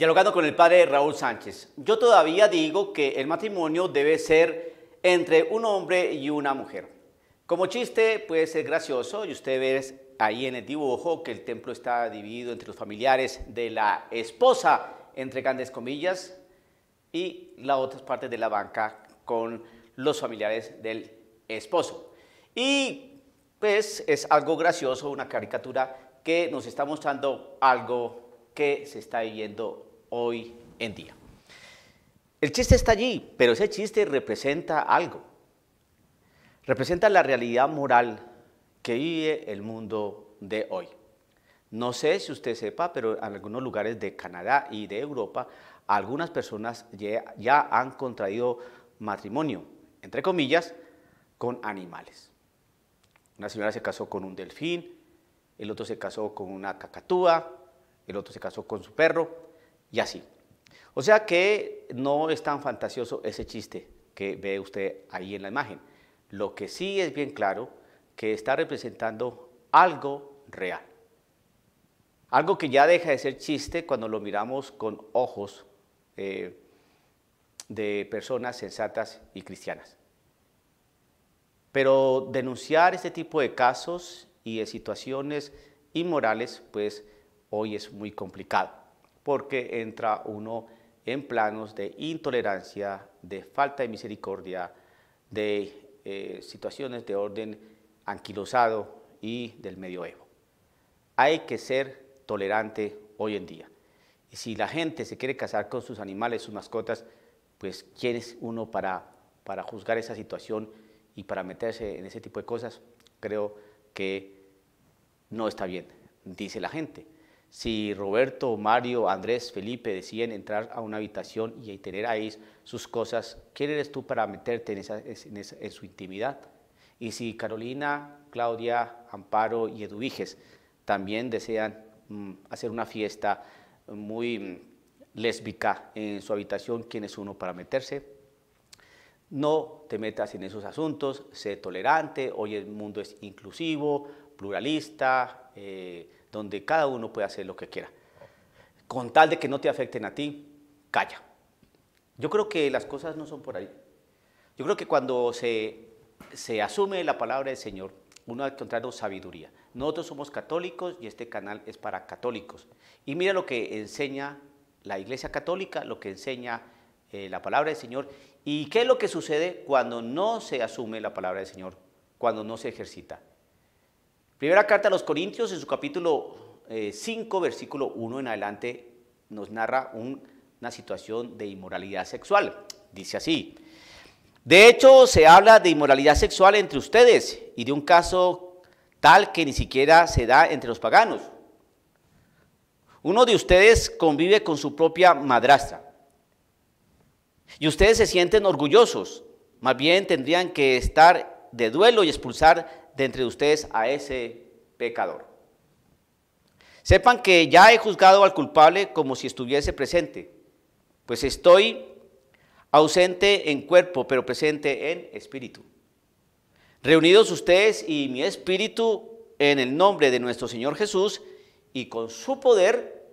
Dialogando con el padre Raúl Sánchez, yo todavía digo que el matrimonio debe ser entre un hombre y una mujer. Como chiste puede ser gracioso y usted ve ahí en el dibujo que el templo está dividido entre los familiares de la esposa, entre grandes comillas, y la otra parte de la banca con los familiares del esposo. Y pues es algo gracioso, una caricatura que nos está mostrando algo que se está viviendo hoy en día. El chiste está allí, pero ese chiste representa algo. Representa la realidad moral que vive el mundo de hoy. No sé si usted sepa, pero en algunos lugares de Canadá y de Europa, algunas personas ya han contraído matrimonio, entre comillas, con animales. Una señora se casó con un delfín, el otro se casó con una cacatúa, el otro se casó con su perro y así. O sea que no es tan fantasioso ese chiste que ve usted ahí en la imagen. Lo que sí es bien claro que está representando algo real. Algo que ya deja de ser chiste cuando lo miramos con ojos de personas sensatas y cristianas. Pero denunciar este tipo de casos y de situaciones inmorales, pues hoy es muy complicado, porque entra uno en planos de intolerancia, de falta de misericordia, de situaciones de orden anquilosado y del medioevo. Hay que ser tolerante hoy en día. Y si la gente se quiere casar con sus animales, sus mascotas, pues ¿quién es uno para juzgar esa situación y para meterse en ese tipo de cosas? Creo que no está bien, dice la gente. Si Roberto, Mario, Andrés, Felipe deciden entrar a una habitación y tener ahí sus cosas, ¿quién eres tú para meterte en su intimidad? Y si Carolina, Claudia, Amparo y Eduviges también desean hacer una fiesta muy lésbica en su habitación, ¿quién es uno para meterse? No te metas en esos asuntos, sé tolerante, hoy el mundo es inclusivo, pluralista, donde cada uno puede hacer lo que quiera. Con tal de que no te afecten a ti, calla. Yo creo que las cosas no son por ahí. Yo creo que cuando se asume la palabra del Señor, uno ha encontrado sabiduría. Nosotros somos católicos y este canal es para católicos. Y mira lo que enseña la Iglesia Católica, lo que enseña la palabra del Señor. ¿Y qué es lo que sucede cuando no se asume la palabra del Señor? Cuando no se ejercita. Primera carta a los Corintios, en su capítulo 5, versículo 1 en adelante, nos narra una situación de inmoralidad sexual. Dice así: de hecho, se habla de inmoralidad sexual entre ustedes y de un caso tal que ni siquiera se da entre los paganos. Uno de ustedes convive con su propia madrastra y ustedes se sienten orgullosos. Más bien tendrían que estar de duelo y expulsar de entre ustedes a ese pecador. Sepan que ya he juzgado al culpable como si estuviese presente, pues estoy ausente en cuerpo, pero presente en espíritu. Reunidos ustedes y mi espíritu en el nombre de nuestro Señor Jesús y con su poder,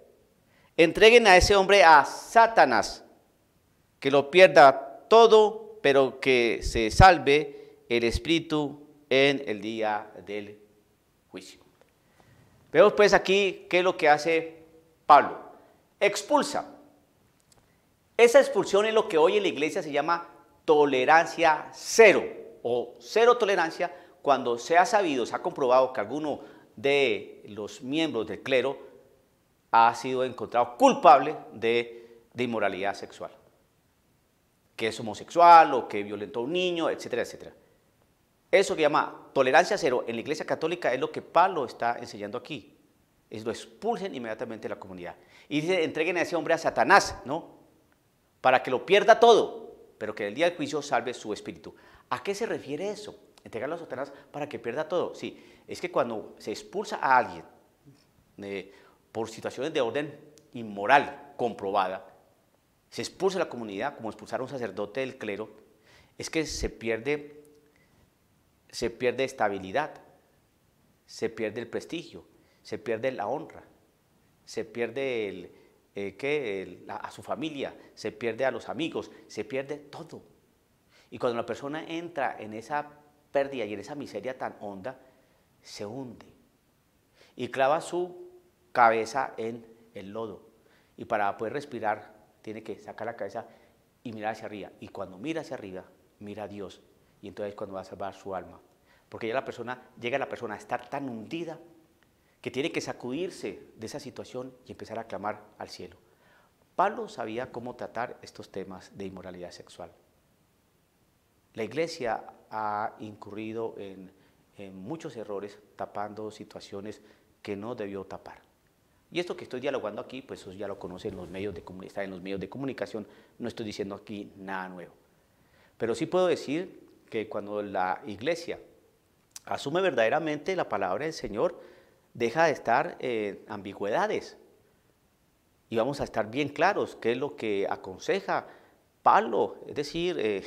entreguen a ese hombre a Satanás, que lo pierda todo, pero que se salve el espíritu en el día del juicio. Vemos pues aquí qué es lo que hace Pablo. Expulsa. Esa expulsión es lo que hoy en la iglesia se llama tolerancia cero o cero tolerancia cuando se ha sabido, se ha comprobado que alguno de los miembros del clero ha sido encontrado culpable de inmoralidad sexual, que es homosexual o que violentó a un niño, etcétera, etcétera. Eso que llama tolerancia cero en la Iglesia Católica es lo que Pablo está enseñando aquí. Es lo expulsen inmediatamente de la comunidad. Y dice, entreguen a ese hombre a Satanás, ¿no? Para que lo pierda todo, pero que el día del juicio salve su espíritu. ¿A qué se refiere eso? Entregarlo a Satanás para que pierda todo. Sí, es que cuando se expulsa a alguien por situaciones de orden inmoral comprobada, se expulsa a la comunidad, como expulsar a un sacerdote del clero, es que se pierde estabilidad, se pierde el prestigio, se pierde la honra, se pierde a su familia, se pierde a los amigos, se pierde todo. Y cuando la persona entra en esa pérdida y en esa miseria tan honda, se hunde y clava su cabeza en el lodo. Y para poder respirar, tiene que sacar la cabeza y mirar hacia arriba. Y cuando mira hacia arriba, mira a Dios. Y entonces es cuando va a salvar su alma. Porque ya llega la persona a estar tan hundida que tiene que sacudirse de esa situación y empezar a clamar al cielo. Pablo sabía cómo tratar estos temas de inmoralidad sexual. La iglesia ha incurrido en muchos errores tapando situaciones que no debió tapar. Y esto que estoy dialogando aquí, pues eso ya lo conocen los medios de comunicación, está en los medios de comunicación, no estoy diciendo aquí nada nuevo. Pero sí puedo decir que cuando la iglesia asume verdaderamente la palabra del Señor, deja de estar en ambigüedades. Y vamos a estar bien claros qué es lo que aconseja Pablo, es decir,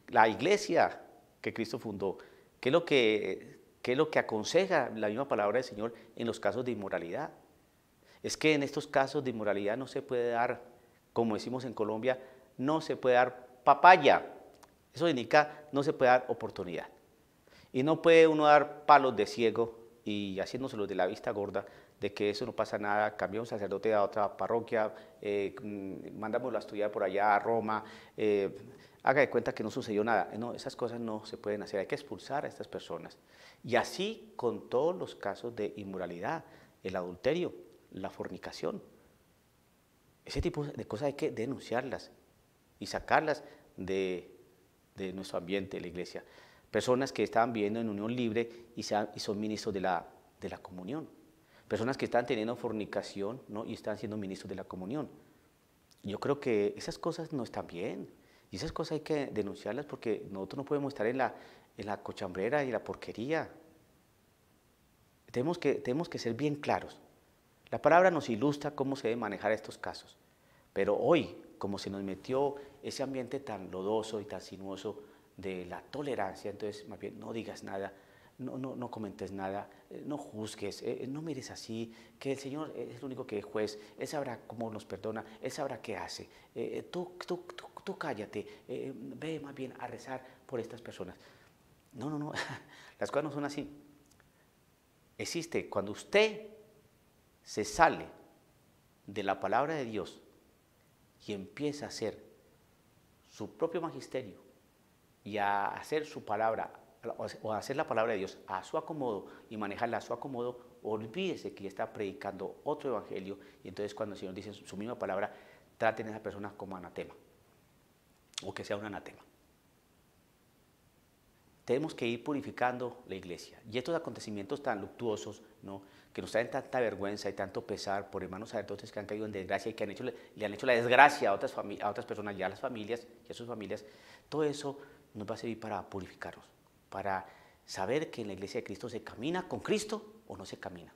la iglesia que Cristo fundó, qué es lo que aconseja la misma palabra del Señor en los casos de inmoralidad. Es que en estos casos de inmoralidad no se puede dar, como decimos en Colombia, no se puede dar papaya. Eso indica no se puede dar oportunidad. Y no puede uno dar palos de ciego y haciéndose de la vista gorda, de que eso no pasa nada, cambiamos un sacerdote a otra parroquia, mandámoslo a estudiar por allá a Roma, haga de cuenta que no sucedió nada. No, esas cosas no se pueden hacer, hay que expulsar a estas personas. Y así con todos los casos de inmoralidad, el adulterio, la fornicación. Ese tipo de cosas hay que denunciarlas y sacarlas de nuestro ambiente, de la iglesia. Personas que estaban viviendo en unión libre y son ministros de la comunión. Personas que están teniendo fornicación, ¿no? Y están siendo ministros de la comunión. Yo creo que esas cosas no están bien. Y esas cosas hay que denunciarlas porque nosotros no podemos estar en la cochambrera y la porquería. Tenemos que ser bien claros. La palabra nos ilustra cómo se debe manejar estos casos. Pero hoy, como se nos metió ese ambiente tan lodoso y tan sinuoso de la tolerancia, entonces más bien no digas nada, no comentes nada, no juzgues, no mires así, que el Señor es el único que es juez, Él sabrá cómo nos perdona, Él sabrá qué hace, tú cállate, ve más bien a rezar por estas personas. No, las cosas no son así. Existe cuando usted se sale de la palabra de Dios y empieza a hacer su propio magisterio y a hacer su palabra o a hacer la palabra de Dios a su acomodo y manejarla a su acomodo, olvídese que ya está predicando otro evangelio y entonces cuando el Señor dice su misma palabra, traten a esa persona como anatema o que sea un anatema. Tenemos que ir purificando la iglesia. Y estos acontecimientos tan luctuosos, ¿no?, que nos traen tanta vergüenza y tanto pesar por hermanos sacerdotes que han caído en desgracia y que le han hecho la desgracia a otras personas, ya a las familias y a sus familias, todo eso nos va a servir para purificarnos, para saber que en la iglesia de Cristo se camina con Cristo o no se camina.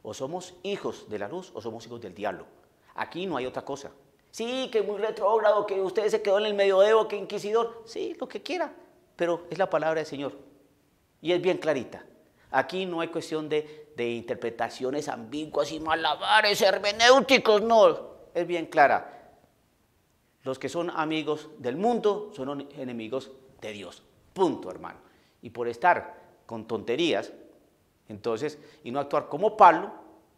O somos hijos de la luz o somos hijos del diablo. Aquí no hay otra cosa. Sí, que muy retrógrado, que usted se quedó en el medioevo, que inquisidor, sí, lo que quiera. Pero es la palabra del Señor y es bien clarita. Aquí no hay cuestión de interpretaciones ambiguas y malabares hermenéuticos, no, es bien clara. Los que son amigos del mundo son enemigos de Dios, punto, hermano. Y por estar con tonterías, entonces, y no actuar como Pablo,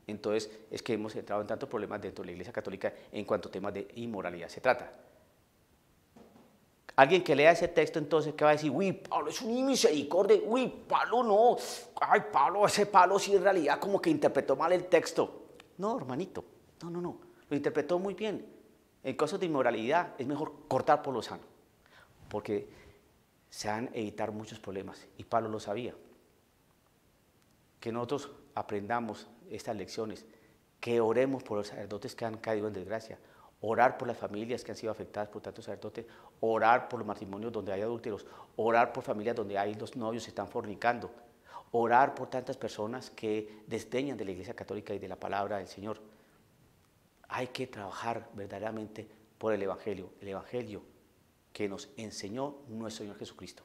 entonces es que hemos entrado en tantos problemas dentro de la Iglesia Católica en cuanto a temas de inmoralidad se trata. Alguien que lea ese texto entonces, ¿qué va a decir? Uy, Pablo es un misericordia, uy, Pablo no, ay, Pablo, ese Pablo sí en realidad como que interpretó mal el texto. No, hermanito, no, lo interpretó muy bien. En casos de inmoralidad es mejor cortar por lo sano, porque se van a evitar muchos problemas, y Pablo lo sabía. Que nosotros aprendamos estas lecciones, que oremos por los sacerdotes que han caído en desgracia, orar por las familias que han sido afectadas por tantos sacerdotes, orar por los matrimonios donde hay adúlteros, orar por familias donde hay los novios que están fornicando, orar por tantas personas que desdeñan de la Iglesia Católica y de la palabra del Señor. Hay que trabajar verdaderamente por el Evangelio que nos enseñó nuestro Señor Jesucristo.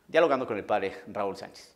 Dialogando con el Padre Raúl Sánchez.